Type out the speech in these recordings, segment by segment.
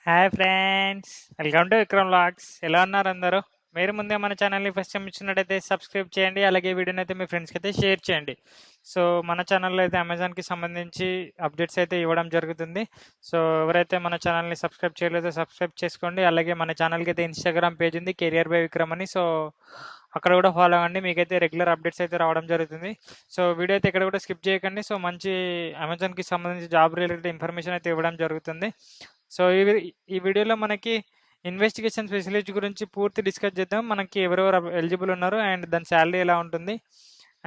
Hi friends, welcome to Vikram vlogs. ఎలా ఉన్నారు అందరూ? మీరు ముందే మన ఛానల్ని ఫస్ట్ టైం ఇచ్చినట్టయితే సబ్స్క్రైబ్ చేయండి. అలాగే వీడియోని అయితే మీ ఫ్రెండ్స్కి అయితే షేర్ చేయండి. సో మన ఛానల్లో అయితే అమెజాన్కి సంబంధించి అప్డేట్స్ అయితే ఇవ్వడం జరుగుతుంది. సో ఎవరైతే మన ఛానల్ని సబ్స్క్రైబ్ చేయలేదో సబ్స్క్రైబ్ చేసుకోండి. అలాగే మన ఛానల్కి అయితే ఇన్స్టాగ్రామ్ పేజ్ ఉంది, కెరియర్ బై విక్రమ్ అని. సో అక్కడ కూడా ఫాలో అవ్వండి, మీకైతే రెగ్యులర్ అప్డేట్స్ అయితే రావడం జరుగుతుంది. సో వీడియో అయితే ఇక్కడ కూడా స్కిప్ చేయకండి. సో మంచి అమెజాన్కి సంబంధించి జాబ్ రిలేటెడ్ ఇన్ఫర్మేషన్ అయితే ఇవ్వడం జరుగుతుంది. సో ఈ వీడియోలో మనకి ఇన్వెస్టిగేషన్ స్పెషలిస్ట్ గురించి పూర్తి డిస్కస్ చేద్దాం. మనకి ఎవరెవరు ఎలిజిబుల్ ఉన్నారు అండ్ దాని శాలరీ ఎలా ఉంటుంది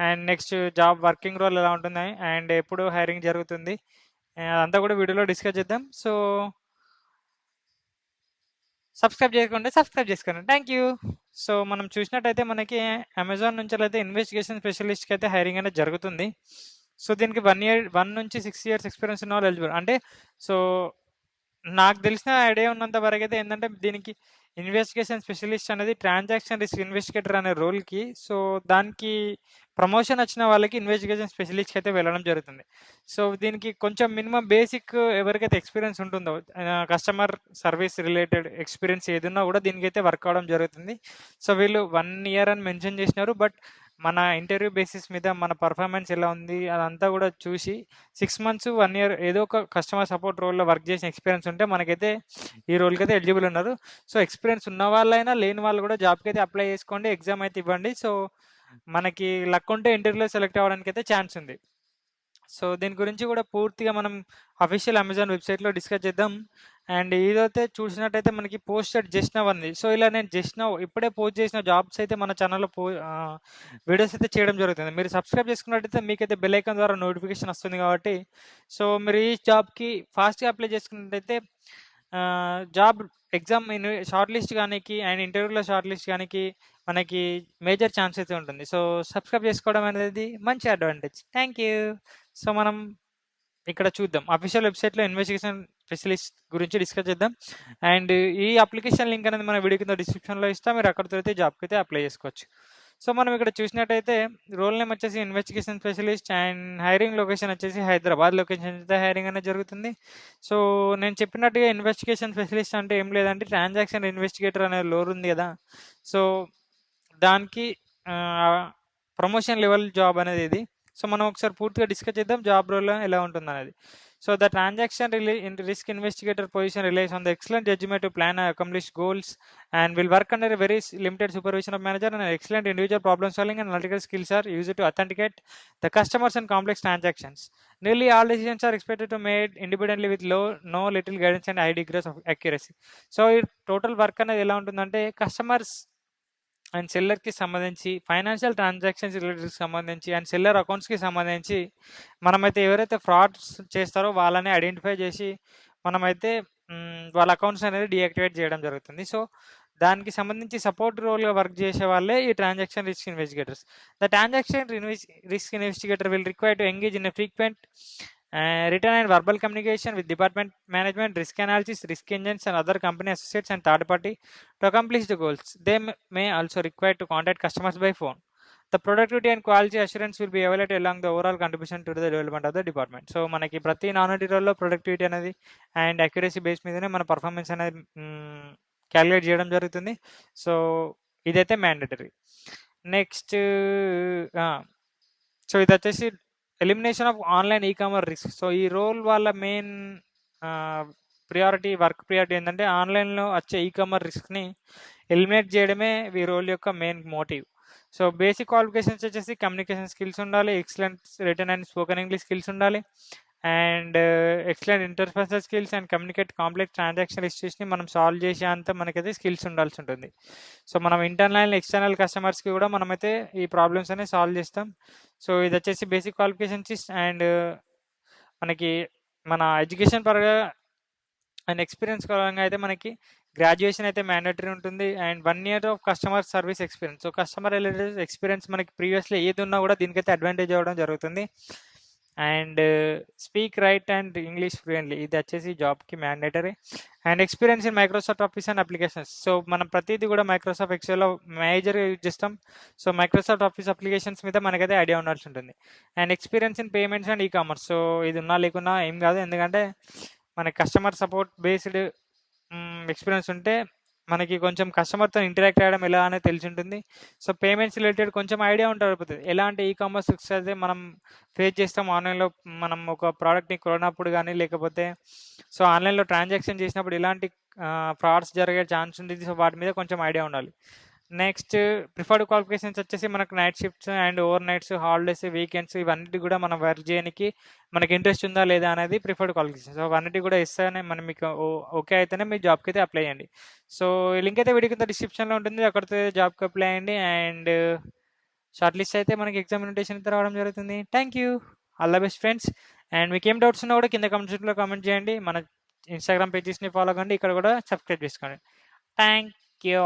and next job working role ఎలా ఉంటుంది అండ్ ఎప్పుడు హైరింగ్ జరుగుతుంది అంతా కూడా వీడియోలో డిస్కస్ చేద్దాం. సో సబ్స్క్రైబ్ చేసుకోండి. Thank you. సో మనం చూసినట్టయితే మనకి అమెజాన్ నుంచి అయితే ఇన్వెస్టిగేషన్ స్పెషలిస్ట్కి అయితే హైరింగ్ అనేది జరుగుతుంది. సో దీనికి 1 నుంచి 6 years ఎక్స్పీరియన్స్ ఉన్న వాళ్ళు ఎలిజిబుల్. అంటే సో నాకు తెలిసిన ఐడియా ఉన్నంత వరకు అయితే ఏంటంటే దీనికి ఇన్వెస్టిగేషన్ స్పెషలిస్ట్ అనేది ట్రాన్సాక్షన్ రిస్క్ ఇన్వెస్టిగేటర్ అనే రోల్కి, సో దానికి ప్రమోషన్ వచ్చిన వాళ్ళకి ఇన్వెస్టిగేషన్ స్పెషలిస్ట్కి అయితే వెళ్ళడం జరుగుతుంది. సో దీనికి కొంచెం మినిమం బేసిక్ ఎవరికైతే ఎక్స్పీరియన్స్ ఉంటుందో కస్టమర్ సర్వీస్ రిలేటెడ్ ఎక్స్పీరియన్స్ ఏదున్నా కూడా దీనికైతే వర్క్ అవడం జరుగుతుంది. సో వీళ్ళు 1 year అని మెన్షన్ చేసినారు, బట్ మన ఇంటర్వ్యూ బేసిస్ మీద మన పర్ఫార్మెన్స్ ఎలా ఉంది అదంతా కూడా చూసి 6 months 1 year ఏదో ఒక కస్టమర్ సపోర్ట్ రోల్లో వర్క్ చేసిన ఎక్స్పీరియన్స్ ఉంటే మనకైతే ఈ రోల్కి అయితే ఎలిజిబుల్ ఉన్నారు. సో ఎక్స్పీరియన్స్ ఉన్న వాళ్ళైనా లేని వాళ్ళు కూడా జాబ్కి అయితే అప్లై చేసుకోండి, ఎగ్జామ్ అయితే ఇవ్వండి. సో మనకి లక్ ఉంటే ఇంటర్వ్యూలో సెలెక్ట్ అవ్వడానికి అయితే ఛాన్స్ ఉంది. సో దీని గురించి కూడా పూర్తిగా మనం అఫీషియల్ అమెజాన్ వెబ్సైట్లో డిస్కస్ చేద్దాం. అండ్ ఇదైతే చూసినట్టయితే మనకి పోస్టెడ్ జస్ట్ నవ్ ఉంది. సో ఇలా నేను జస్ట్ నవ్ ఇప్పుడే పోస్ట్ చేసిన జాబ్స్ అయితే మన ఛానల్లో వీడియోస్ అయితే చేయడం జరుగుతుంది. మీరు సబ్స్క్రైబ్ చేసుకున్నట్టయితే మీకైతే బెల్ ఐకాన్ ద్వారా నోటిఫికేషన్ వస్తుంది కాబట్టి సో మీరు ఈ జాబ్కి ఫాస్ట్గా అప్లై చేసుకున్నట్టయితే జాబ్ ఎగ్జామ్ షార్ట్ లిస్ట్ కానీ అండ్ ఇంటర్వ్యూలో షార్ట్ లిస్ట్ కానీ మనకి మేజర్ ఛాన్స్ అయితే ఉంటుంది. సో సబ్స్క్రైబ్ చేసుకోవడం అనేది మంచి అడ్వాంటేజ్. Thank you. సో మనం ఇక్కడ చూద్దాం, అఫీషియల్ వెబ్సైట్లో ఇన్వెస్టిగేషన్ స్పెషలిస్ట్ గురించి డిస్కస్ చేద్దాం. అండ్ ఈ అప్లికేషన్ లింక్ అనేది మన వీడియో కింద డిస్క్రిప్షన్లో ఇస్తాం, మీరు అక్కడితో అయితే జాబ్కి అయితే అప్లై చేసుకోవచ్చు. సో మనం ఇక్కడ చూసినట్టయితే రోల్ నేమ్ వచ్చేసి investigation specialist and hiring location వచ్చేసి హైదరాబాద్ లొకేషన్ అయితే హైరింగ్ అనేది జరుగుతుంది. సో నేను చెప్పినట్టుగా ఇన్వెస్టిగేషన్ స్పెషలిస్ట్ అంటే ఏం లేదంటే ట్రాన్సాక్షన్ ఇన్వెస్టిగేటర్ అనే లోర్ ఉంది కదా, సో దానికి ప్రమోషన్ లెవెల్ జాబ్ అనేది ఇది. సో మనం ఒకసారి పూర్తిగా డిస్కస్ చేద్దాం జాబ్ రోల్ ఎలా ఉంటుంది అనేది. So the transaction risk investigator position relies on the excellent judgement to plan accomplish goals and will work under a very limited supervision of manager, and an excellent individual problem solving and analytical skills are used to authenticate the customers and complex transactions. Nearly all decisions are expected to be made independently with no little guidance and high degrees of accuracy. So ఈ total work అనేది ఎలా ఉంటుందంటే customers and సెల్లర్కి సంబంధించి financial transactions రిలేటెడ్కి సంబంధించి and seller అకౌంట్స్కి సంబంధించి మనమైతే ఎవరైతే frauds చేస్తారో వాళ్ళని ఐడెంటిఫై చేసి మనమైతే వాళ్ళ అకౌంట్స్ అనేది డీయాక్టివేట్ చేయడం జరుగుతుంది. సో దానికి సంబంధించి సపోర్ట్ రోల్గా వర్క్ చేసే వాళ్ళే ఈ transaction risk investigators. The transaction risk investigator will require to engage in a frequent written and verbal communication with department management, risk analysis, risk engines and other company associates and third party to accomplish the goals. They may also require to contact customers by phone. The productivity and quality assurance will be evaluated along the overall contribution to the development of the department. So మనకి ప్రతి non IT రోల్లో productivity అనేది and accuracy base మీదనే మన performance అనేది calculate చేయడం జరుగుతుంది. So ఇదైతే మ్యాండేటరీ. నెక్స్ట్ సో ఇది వచ్చేసి elimination of online e-commerce risk. So ఈ రోల్ వాళ్ళ మెయిన్ వర్క్ ప్రియారిటీ ఏంటంటే ఆన్లైన్లో వచ్చే ఈ-కామర్స్ రిస్క్ని ఎలిమినేట్ చేయడమే ఈ రోల్ యొక్క main motive. So basic qualifications వచ్చేసి కమ్యూనికేషన్ స్కిల్స్ ఉండాలి, excellent written and spoken English skills ఉండాలి, and excellent interpersonal skills and communicate complex transaction ఇష్యూస్ని మనం సాల్వ్ చేసే అంత మనకైతే స్కిల్స్ ఉండాల్సి ఉంటుంది. సో మనం ఇంటర్నల్ అండ్ ఎక్స్టర్నల్ కస్టమర్స్కి కూడా మనమైతే ఈ ప్రాబ్లమ్స్ అనేవి సాల్వ్ చేస్తాం. సో ఇది వచ్చేసి బేసిక్ క్వాలిఫికేషన్స్ అండ్ మనకి మన ఎడ్యుకేషన్ పరంగా అండ్ ఎక్స్పీరియన్స్ పరంగా అయితే మనకి గ్రాడ్యుయేషన్ అయితే మ్యాండేటరీ ఉంటుంది and 1 year of customer service experience. So customer related experience మనకి ప్రీవియస్లో ఏది ఉన్నా కూడా దీనికైతే అడ్వాంటేజ్ అవ్వడం జరుగుతుంది. And speak right and English fluently, ఇది వచ్చేసి జాబ్కి mandatory. And experience in Microsoft office and applications. So మనం ప్రతిదీ కూడా మైక్రోసాఫ్ట్ ఎక్సెల్లో మేజర్గా యూజ్ చేస్తాం. సో మైక్రోసాఫ్ట్ ఆఫీస్ అప్లికేషన్స్ మీద మనకైతే ఐడియా ఉండాల్సి ఉంటుంది. And experience in payments and e-commerce. So ఇది ఉన్నా లేకున్నా ఏం కాదు, ఎందుకంటే మన కస్టమర్ సపోర్ట్ బేస్డ్ ఎక్స్‌పీరియన్స్ ఉంటే మనకి కొంచెం కస్టమర్‌తో ఇంటరాక్ట్ అవ్వడం ఎలా అనేది తెలిసుంటుంది. సో, పేమెంట్స్ రిలేటెడ్ కొంచెం ఐడియా ఉంటది. ఎలాంటి ఈ కామర్స్ రిస్క్స్ అయితే మనం ఫేస్ చేస్తాం ఆన్‌లైన్‌లో మనం ఒక ప్రోడక్ట్‌ని కొన్నప్పుడు గానీ, లేకపోతే సో, ఆన్‌లైన్‌లో ట్రాన్సాక్షన్ చేసినప్పుడు ఎలాంటి ఫ్రాడ్స్ జరిగే ఛాన్స్ ఉంది. సో, వాటి మీద కొంచెం ఐడియా ఉండాలి. నెక్స్ట్ ప్రిఫర్డ్ క్వాలిఫికేషన్స్ వచ్చేసి మనకు night shifts and over nights, holidays, weekends ఇవన్నిటి కూడా మనం వర్క్ చేయనికి మనకి ఇంట్రెస్ట్ ఉందా లేదా అనేది ప్రిఫర్డ్ క్వాలిఫికేషన్స్. సో, అవన్నిటి కూడా ఇస్తేనే మనం మీకు ఓకే అయితేనే మీ జాబ్‌కి అయితే అప్లై చేయండి. సో, లింక్ అయితే వీడియో కింద డిస్క్రిప్షన్‌లో ఉంటుంది. అక్కడితో జాబ్‌కి అప్లై అయ్యండి. అండ్ షార్ట్ లిస్ట్ అయితే మనకి ఎగ్జామ్ ఇన్విటేషన్ అయితే రావడం జరుగుతుంది. Thank you. All the best friends. And మీకు ఏం డౌట్స్ ఉన్నా కూడా కింద కామెంట్స్‌లో కామెంట్ చేయండి. మన ఇన్‌స్టాగ్రామ్ పేజెస్‌ని ఫాలో కండి. ఇక్కడ కూడా సబ్స్క్రైబ్ చేసుకోండి. Thank you.